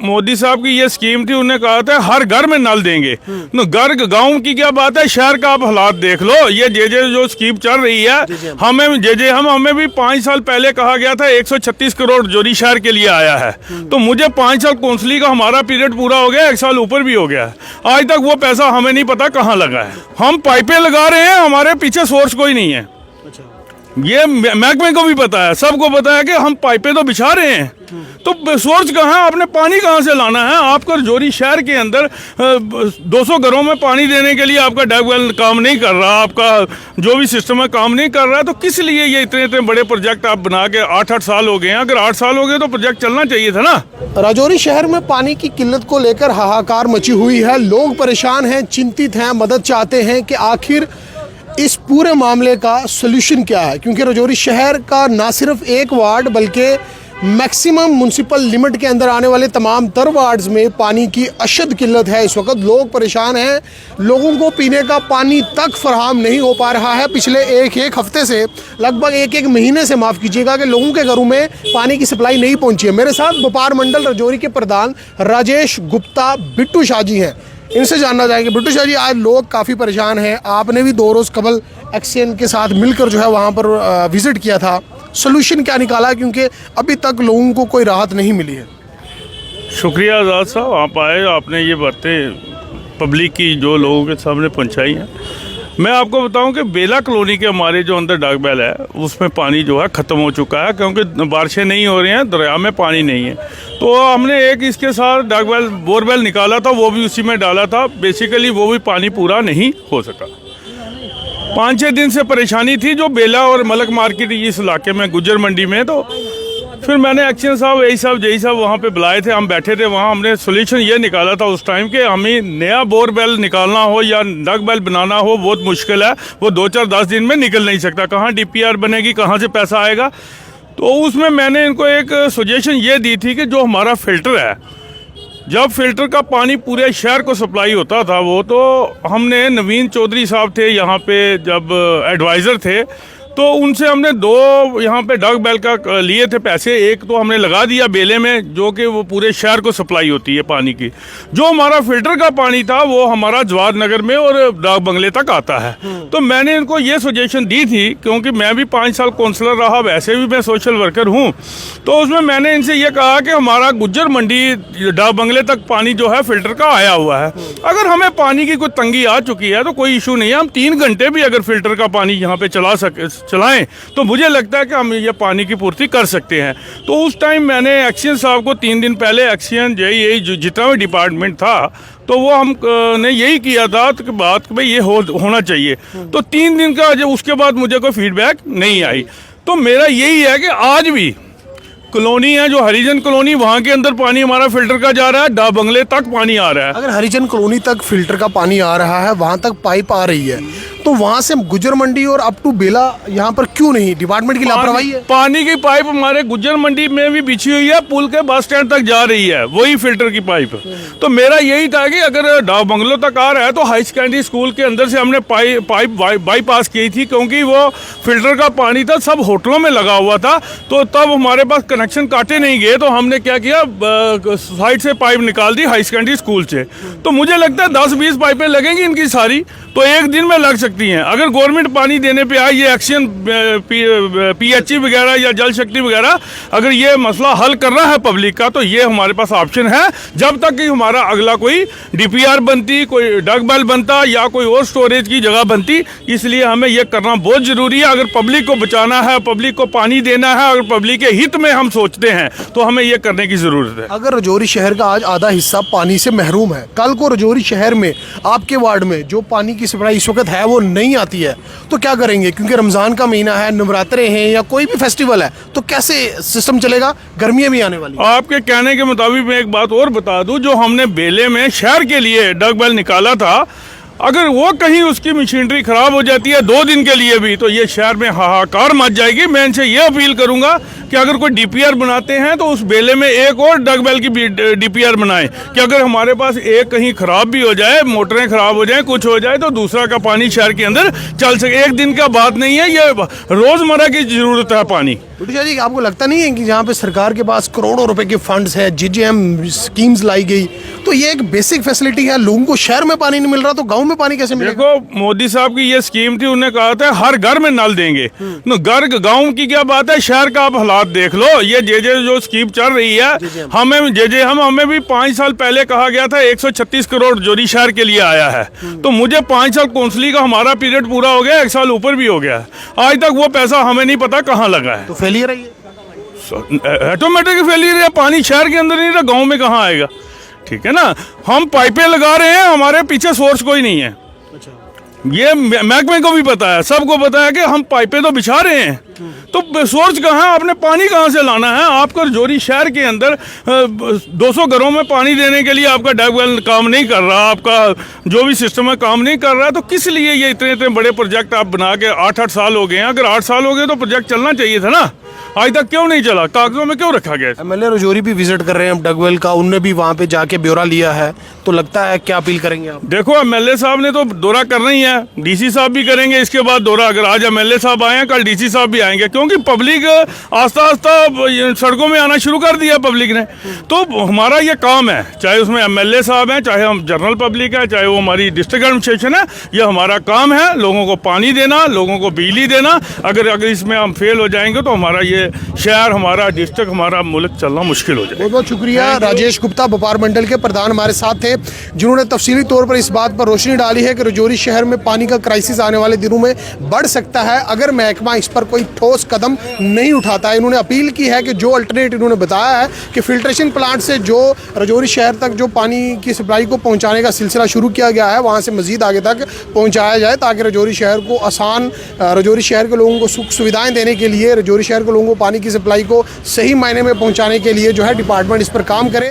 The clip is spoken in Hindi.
मोदी साहब की ये स्कीम थी, उन्होंने कहा था हर घर में नल देंगे। तो घर गांव की क्या बात है, शहर का आप हालात देख लो। ये जे जो स्कीम चल रही है, हमें भी 5 साल पहले कहा गया था 136 करोड़ जोरी शहर के लिए आया है। तो मुझे 5 साल काउंसलिंग का हमारा पीरियड पूरा हो गया, 1 साल ऊपर भी हो गया है। आज तक वो पैसा हमें नहीं पता कहाँ लगा है। हम पाइपें लगा रहे हैं, हमारे पीछे सोर्स कोई नहीं है। ये महकमे को भी पता है, सबको पता है कि हम पाइपें तो बिछा रहे हैं, तो सोर्स कहाँ है, आपने पानी कहाँ से लाना है? आपका रजौरी शहर के अंदर 200 घरों में पानी देने के लिए आपका डैगवेल काम नहीं कर रहा, आपका जो भी सिस्टम है काम नहीं कर रहा है, तो किस लिए ये इतने बड़े प्रोजेक्ट आप बना के 8-8 साल हो गए हैं? अगर 8 साल हो गए तो प्रोजेक्ट चलना चाहिए था ना। राजौरी शहर में पानी की किल्लत को लेकर हाहाकार मची हुई है। लोग परेशान हैं, चिंतित हैं, मदद चाहते हैं कि आखिर इस पूरे मामले का सलूशन क्या है, क्योंकि राजौरी शहर का ना सिर्फ एक वार्ड बल्कि मैक्सिमम म्यूनसिपल लिमिट के अंदर आने वाले तमाम तर वार्ड्स में पानी की अशद किल्लत है। इस वक्त लोग परेशान हैं, लोगों को पीने का पानी तक फराहम नहीं हो पा रहा है। पिछले एक हफ्ते से, लगभग एक महीने से माफ़ कीजिएगा, कि लोगों के घरों में पानी की सप्लाई नहीं पहुंची है। मेरे साथ व्यापार मंडल राजौरी के प्रधान राजेश गुप्ता बिट्टू शाह जी हैं, इनसे जानना चाहेंगे। बिट्टू शाह जी, आज लोग काफ़ी परेशान हैं, आपने भी 2 रोज़ कबल एक्सचेंज के साथ मिलकर जो है वहाँ पर विज़िट किया था, सॉल्यूशन क्या निकाला, क्योंकि अभी तक लोगों को कोई राहत नहीं मिली है? शुक्रिया आज़ाद साहब, आप आए, आपने ये बातें पब्लिक की जो लोगों के सामने पहुँचाई हैं। मैं आपको बताऊं कि बेला कॉलोनी के हमारे जो अंदर डगबेल है उसमें पानी जो है ख़त्म हो चुका है, क्योंकि बारिशें नहीं हो रही हैं, दरिया में पानी नहीं है। तो हमने एक इसके साथ डगबेल बोरवेल निकाला था, वो भी उसी में डाला था। बेसिकली वो भी पानी पूरा नहीं हो सका। 5-6 दिन से परेशानी थी जो बेला और मलक मार्केट इस इलाके में, गुज्जर मंडी में। तो फिर मैंने एक्शन साहब, यही साहब, जई साहब वहाँ पे बुलाए थे, हम बैठे थे वहाँ। हमने सोल्यूशन ये निकाला था उस टाइम कि हमें नया बोरवेल निकालना हो या डगबेल बनाना हो बहुत मुश्किल है, वो 2-4-10 दिन में निकल नहीं सकता। कहाँ DPR बनेगी, कहाँ से पैसा आएगा? तो उसमें मैंने इनको एक सजेशन ये दी थी कि जो हमारा फ़िल्टर है, जब फिल्टर का पानी पूरे शहर को सप्लाई होता था, वो तो हमने नवीन चौधरी साहब थे यहाँ पे जब एडवाइज़र थे, तो उनसे हमने 2 यहाँ पे डगबेल का लिए थे पैसे। एक तो हमने लगा दिया बेले में, जो कि वो पूरे शहर को सप्लाई होती है पानी की। जो हमारा फिल्टर का पानी था वो हमारा जवाहर नगर में और डाक बंगले तक आता है। तो मैंने इनको ये सजेशन दी थी, क्योंकि मैं भी 5 साल काउंसलर रहा, वैसे भी मैं सोशल वर्कर हूँ। तो उसमें मैंने इनसे ये कहा कि हमारा गुज्जर मंडी डाक बंगले तक पानी जो है फिल्टर का आया हुआ है। अगर हमें पानी की कोई तंगी आ चुकी है तो कोई इशू नहीं है, हम 3 घंटे भी अगर फिल्टर का पानी यहाँ पे चलाएं तो मुझे लगता है कि हम ये पानी की पूर्ति कर सकते हैं। तो उस टाइम मैंने एक्शन साहब को 3 दिन पहले एक्शन यही जितना भी डिपार्टमेंट था, तो वो हम ने यही किया था कि बात कि भाई ये होना चाहिए। तो 3 दिन का जब उसके बाद मुझे कोई फीडबैक नहीं आई। तो मेरा यही है कि आज भी कॉलोनी है जो हरिजन कॉलोनी, वहाँ के अंदर पानी हमारा फिल्टर का जा रहा है, डा बंगले तक पानी आ रहा है। अगर हरिजन कॉलोनी तक फिल्टर का पानी आ रहा है, वहाँ तक पाइप आ रही है, तो वहाँ से गुज्जर मंडी और अप टू बेला यहाँ पर क्यों नहीं? डिपार्टमेंट की लापरवाही है। पानी की पाइप हमारे गुज्जर मंडी में भी बिछी हुई है, पुल के बस स्टैंड तक जा रही है, वही फिल्टर की पाइप। तो मेरा यही था कि अगर डाक बंगलों तक आ रहा है तो हाई सेकेंडरी स्कूल के अंदर से हमने पाइप बाईपास की थी, क्योंकि वो फिल्टर का पानी था, सब होटलों में लगा हुआ था। तो तब हमारे पास कनेक्शन काटे नहीं गए, तो हमने क्या किया, साइड से पाइप निकाल दी हाई सेकेंडरी स्कूल से। तो मुझे लगता है 10-20 पाइपें लगेंगी इनकी सारी, तो 1 दिन में लग सकती हैं। अगर गवर्नमेंट पानी देने पे आए, ये एक्शन PHE वगैरह या जल शक्ति वगैरह, अगर ये मसला हल करना है पब्लिक का, तो ये हमारे पास ऑप्शन है। जब तक कि हमारा अगला कोई DPR बनती, कोई डगबेल बनता या कोई और स्टोरेज की जगह बनती, इसलिए हमें ये करना बहुत ज़रूरी है। अगर पब्लिक को बचाना है, पब्लिक को पानी देना है, अगर पब्लिक के हित में हम सोचते हैं, तो हमें ये करने की ज़रूरत है। अगर राजौरी शहर का आज आधा हिस्सा पानी से महरूम है, कल को राजौरी शहर में आपके वार्ड में जो पानी की सप्लाई इस वक्त है वो नहीं आती है, तो क्या करेंगे? क्योंकि रमज़ान का महीना है, नवरात्रे हैं या कोई भी फेस्टिवल है, तो कैसे सिस्टम चलेगा? गर्मियाँ भी आने वाली। आपके कहने के मुताबिक मैं एक बात और बता दूं, जो हमने बेले में शहर के लिए डगबेल निकाला था, अगर वो कहीं उसकी मशीनरी खराब हो जाती है 2 दिन के लिए भी, तो ये शहर में हाहाकार मच जाएगी। मैं इनसे ये अपील करूंगा कि अगर कोई डीपीआर बनाते हैं तो उस बेले में एक और डगबेल की डीपीआर बनाएं, कि अगर हमारे पास एक कहीं खराब भी हो जाए, मोटरें खराब हो जाए, कुछ हो जाए, तो दूसरा का पानी शहर के अंदर चल सके। एक दिन का बात नहीं है, ये रोजमर्रा की जरूरत है पानी। बुड्ढू शाह जी, आपको लगता नहीं है कि जहाँ पे सरकार के पास करोड़ों रुपए के फंड्स है, जीजेएम स्कीम्स लाई गई, तो ये एक बेसिक फैसिलिटी है, लोगों को शहर में पानी नहीं मिल रहा तो गांव में पानी कैसे मिलेगा? देखो, मोदी साहब की ये स्कीम थी, उन्होंने कहा था हर घर में नल देंगे। घर गांव की क्या बात है, शहर का आप हालात देख लो। ये जे जो स्कीम चल रही है, हमें भी 5 साल पहले कहा गया था 136 करोड़ जोरी शहर के लिए आया है। तो मुझे 5 साल काउंसलिंग का हमारा पीरियड पूरा हो गया, 1 साल ऊपर भी हो गया, आज तक वो पैसा हमें नहीं पता कहाँ लगा है। तो फेलियर है ये, ऑटोमेटिक फेलियर है। पानी शहर के अंदर नहीं रहा, गाँव में कहाँ आएगा? ठीक है ना, हम पाइपें लगा रहे हैं, हमारे पीछे सोर्स कोई नहीं है। ये महकमे को भी पता है, सबको पता है कि हम पाइपें तो बिछा रहे हैं, तो सोर्स कहाँ है? आपने पानी कहाँ से लाना है? आपका रजौरी शहर के अंदर 200 घरों में पानी देने के लिए आपका डैगवेल काम नहीं कर रहा, आपका जो भी सिस्टम है काम नहीं कर रहा है, तो किस लिए ये इतने बड़े प्रोजेक्ट आप बना के 8-8 साल हो गए हैं? अगर 8 साल हो गए तो प्रोजेक्ट चलना चाहिए था ना, आज तक क्यों नहीं चला? कागजों में क्यों रखा गया? एमएलए रजौरी भी विजिट कर रहे हैं डगवेल का, उनने भी वहाँ पे जाके ब्यौरा लिया है, तो लगता है क्या अपील करेंगे आप? देखो, एमएलए साहब ने तो दौरा करना ही है, डीसी साहब भी करेंगे इसके बाद दौरा। अगर आज एमएलए साहब आए हैं, कल डीसी साहब भी आएंगे, क्योंकि पब्लिक आस्ता आस्ता सड़कों में आना शुरू कर दिया पब्लिक ने। तो हमारा ये काम है, चाहे उसमें एमएलए साहब हैं, चाहे हम जनरल पब्लिक है, चाहे वो हमारी डिस्ट्रिक्ट एडमिनिस्ट्रेशन है, ये हमारा काम है लोगों को पानी देना, लोगों को बिजली देना। अगर इसमें हम फेल हो जाएंगे तो हमारा ये शहर, हमारा डिस्ट्रिक्ट, हमारा मुल्क चलना मुश्किल हो जाएगा। बहुत बहुत शुक्रिया। राजेश गुप्ता व्यापार मंडल के प्रधान हमारे साथ थे, जिन्होंने तफसीली तौर पर इस बात पर रोशनी डाली है कि रजौरी शहर में पानी का क्राइसिस आने वाले दिनों में बढ़ सकता है अगर महकमा इस पर कोई ठोस कदम नहीं उठाता है। इन्होंने अपील की है कि जो अल्टरनेट इन्होंने बताया है कि फिल्ट्रेशन प्लांट से जो रजौरी शहर तक जो पानी की सप्लाई को पहुँचाने का सिलसिला शुरू किया गया है, वहाँ से मजीद आगे तक पहुँचाया जाए, ताकि रजौरी शहर को आसान, रजौरी शहर के लोगों को सुख सुविधाएँ देने के लिए, रजौरी शहर के लोगों को पानी की सप्लाई को सही मायने में पहुंचाने के लिए जो है डिपार्टमेंट इस पर काम करे।